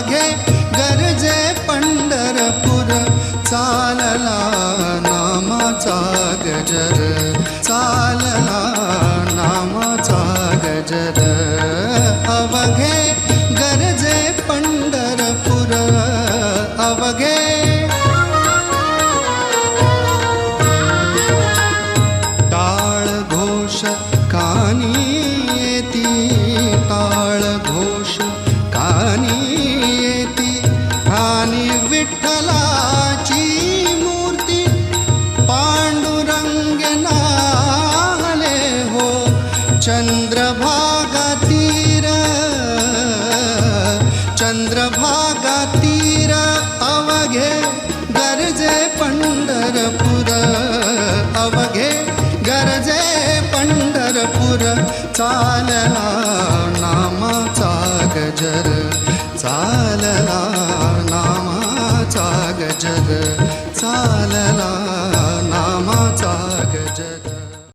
घे गरजे पंढरपूर, चालला नामाचा गजर, चालला नामाचा गजर. अवघे गरजे पंढरपूर, अवघे टाळ घोष कानी येती, टाळ घोष कानी येती, आणि विठ्ठलाची मूर्ती पांडुरंग नाले हो. चंद्रभागा तीर, चंद्रभागा तीर, अवघे गरजे पंढरपूर, अवघे गरजे पंढरपूर. चालला नामाचा गजर, चालला नामाचा गजर, चालला नामाचा गजर.